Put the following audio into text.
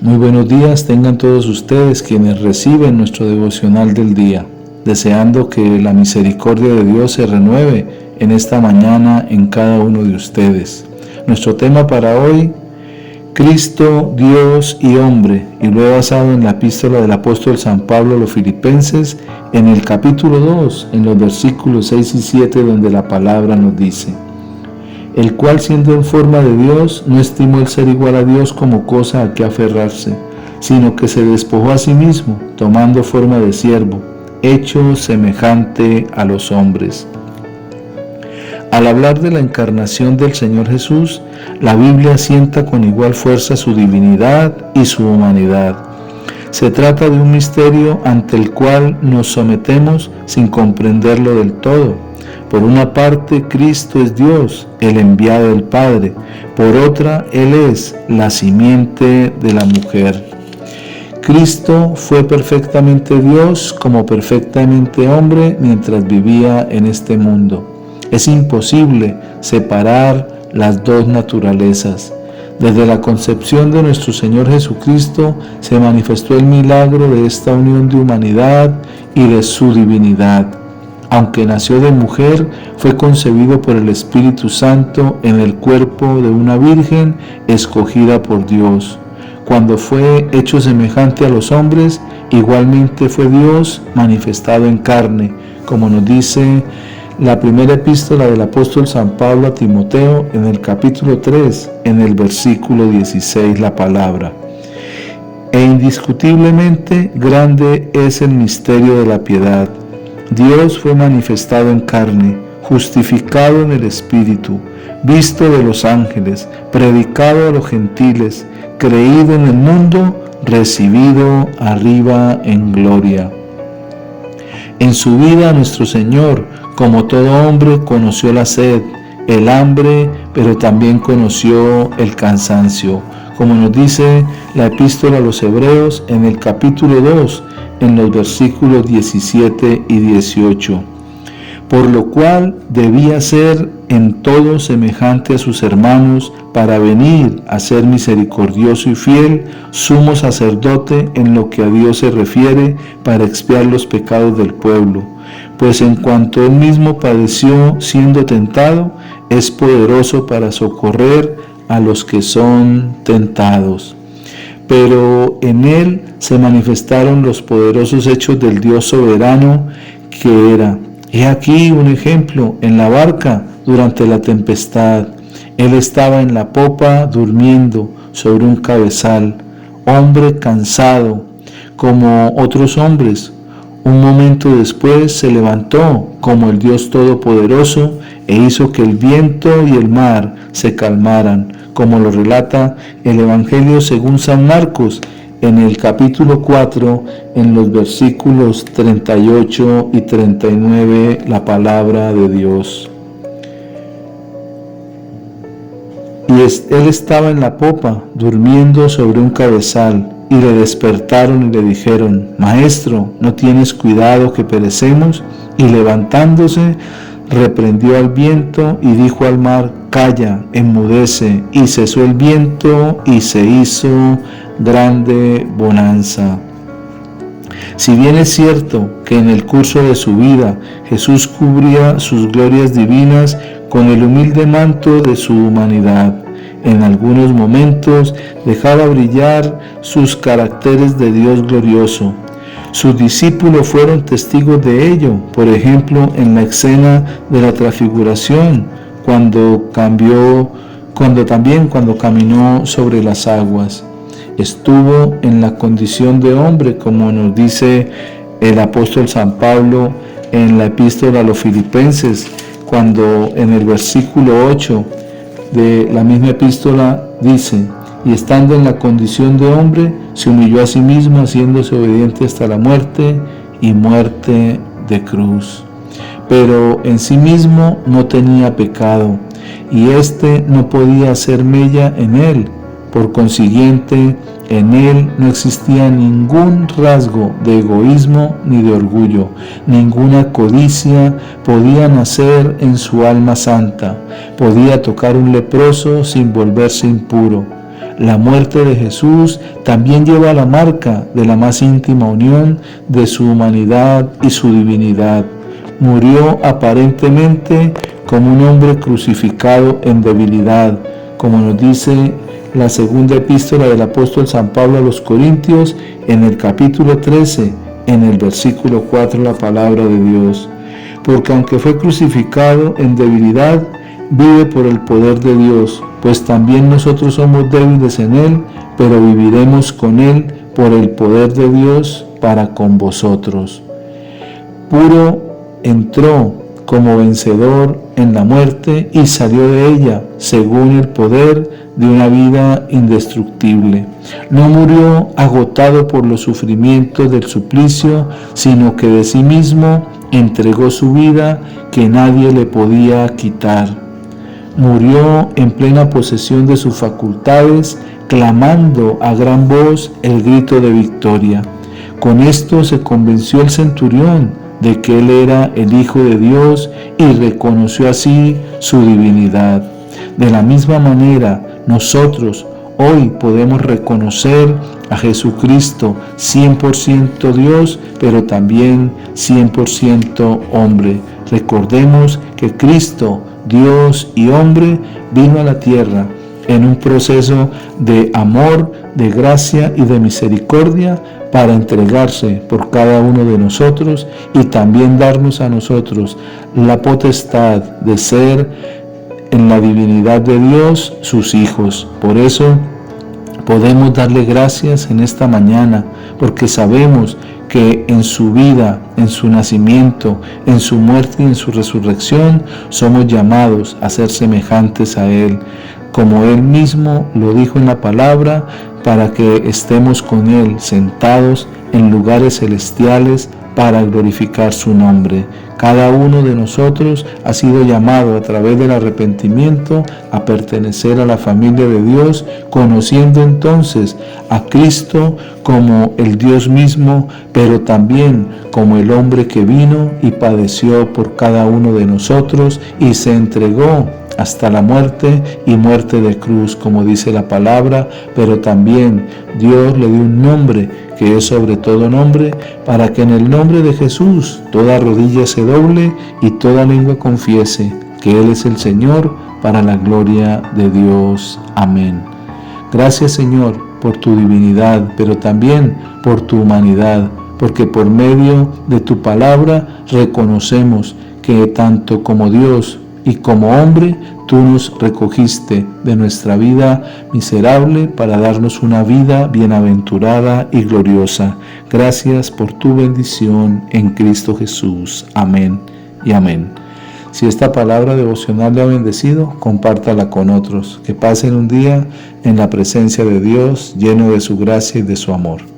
Muy buenos días tengan todos ustedes quienes reciben nuestro devocional del día, deseando que la misericordia de Dios se renueve en esta mañana en cada uno de ustedes. Nuestro tema para hoy, Cristo, Dios y hombre, y lo he basado en la epístola del apóstol San Pablo a los Filipenses, en el capítulo 2, en los versículos 6 y 7, donde la palabra nos dice: el cual, siendo en forma de Dios, no estimó el ser igual a Dios como cosa a que aferrarse, sino que se despojó a sí mismo, tomando forma de siervo, hecho semejante a los hombres. Al hablar de la encarnación del Señor Jesús, la Biblia asienta con igual fuerza su divinidad y su humanidad. Se trata de un misterio ante el cual nos sometemos sin comprenderlo del todo. Por una parte, Cristo es Dios, el enviado del Padre. Por otra, Él es la simiente de la mujer. Cristo fue perfectamente Dios como perfectamente hombre mientras vivía en este mundo. Es imposible separar las dos naturalezas. Desde la concepción de nuestro Señor Jesucristo se manifestó el milagro de esta unión de humanidad y de su divinidad. Aunque nació de mujer, fue concebido por el Espíritu Santo en el cuerpo de una virgen escogida por Dios. Cuando fue hecho semejante a los hombres, igualmente fue Dios manifestado en carne, como nos dice la primera epístola del apóstol San Pablo a Timoteo en el capítulo 3, en el versículo 16, la palabra: e indiscutiblemente grande es el misterio de la piedad. Dios fue manifestado en carne, justificado en el Espíritu, visto de los ángeles, predicado a los gentiles, creído en el mundo, recibido arriba en gloria. En su vida nuestro Señor, como todo hombre, conoció la sed, el hambre, pero también conoció el cansancio, como nos dice la epístola a los Hebreos en el capítulo 2, en los versículos 17 y 18. Por lo cual debía ser en todo semejante a sus hermanos, para venir a ser misericordioso y fiel, sumo sacerdote en lo que a Dios se refiere, para expiar los pecados del pueblo. Pues en cuanto él mismo padeció siendo tentado, es poderoso para socorrer a los que son tentados. Pero en él se manifestaron los poderosos hechos del Dios soberano, que era: he aquí un ejemplo, en la barca durante la tempestad. Él estaba en la popa durmiendo sobre un cabezal, hombre cansado, como otros hombres. Un momento después se levantó como el Dios Todopoderoso e hizo que el viento y el mar se calmaran, como lo relata el Evangelio según San Marcos en el capítulo 4, en los versículos 38 y 39, la palabra de Dios. Y él estaba en la popa, durmiendo sobre un cabezal, y le despertaron y le dijeron: Maestro, ¿no tienes cuidado que perecemos? Y levantándose, reprendió al viento y dijo al mar: Calla, enmudece. Y cesó el viento y se hizo grande bonanza. Si bien es cierto que en el curso de su vida Jesús cubría sus glorias divinas con el humilde manto de su humanidad, en algunos momentos dejaba brillar sus caracteres de Dios glorioso. Sus discípulos fueron testigos de ello, por ejemplo, en la escena de la transfiguración, cuando caminó sobre las aguas. Estuvo en la condición de hombre, como nos dice el apóstol San Pablo en la epístola a los Filipenses, cuando en el versículo 8 de la misma epístola dice: y estando en la condición de hombre, se humilló a sí mismo, haciéndose obediente hasta la muerte y muerte de cruz. Pero en sí mismo no tenía pecado, y éste no podía hacer mella en él. Por consiguiente, en él no existía ningún rasgo de egoísmo ni de orgullo, ninguna codicia podía nacer en su alma santa, podía tocar un leproso sin volverse impuro. La muerte de Jesús también lleva la marca de la más íntima unión de su humanidad y su divinidad. Murió aparentemente como un hombre crucificado en debilidad, como nos dice la segunda epístola del apóstol San Pablo a los Corintios en el capítulo 13, en el versículo 4, la palabra de Dios. Porque aunque fue crucificado en debilidad, vive por el poder de Dios, pues también nosotros somos débiles en Él, pero viviremos con Él por el poder de Dios para con vosotros. Puro entró como vencedor en la muerte y salió de ella según el poder de una vida indestructible. No murió agotado por los sufrimientos del suplicio, sino que de sí mismo entregó su vida que nadie le podía quitar. Murió en plena posesión de sus facultades, clamando a gran voz el grito de victoria. Con esto se convenció el centurión de que él era el Hijo de Dios y reconoció así su divinidad. De la misma manera, nosotros hoy podemos reconocer a Jesucristo 100% Dios, pero también 100% hombre. Recordemos que Cristo, Dios y hombre, vino a la tierra en un proceso de amor, de gracia y de misericordia para entregarse por cada uno de nosotros y también darnos a nosotros la potestad de ser en la divinidad de Dios sus hijos. Por eso podemos darle gracias en esta mañana, porque sabemos que en su vida, en su nacimiento, en su muerte y en su resurrección, somos llamados a ser semejantes a Él, como Él mismo lo dijo en la palabra, para que estemos con Él sentados en lugares celestiales para glorificar su nombre. Cada uno de nosotros ha sido llamado a través del arrepentimiento a pertenecer a la familia de Dios, conociendo entonces a Cristo como el Dios mismo, pero también como el hombre que vino y padeció por cada uno de nosotros y se entregó hasta la muerte y muerte de cruz, como dice la palabra, pero también Dios le dio un nombre que es sobre todo nombre, para que en el nombre de Jesús toda rodilla se doble y toda lengua confiese que Él es el Señor, para la gloria de Dios. Amén. Gracias, Señor, por tu divinidad, pero también por tu humanidad, porque por medio de tu palabra reconocemos que tanto como Dios y como hombre, tú nos recogiste de nuestra vida miserable para darnos una vida bienaventurada y gloriosa. Gracias por tu bendición en Cristo Jesús. Amén y amén. Si esta palabra devocional le ha bendecido, compártala con otros. Que pasen un día en la presencia de Dios, lleno de su gracia y de su amor.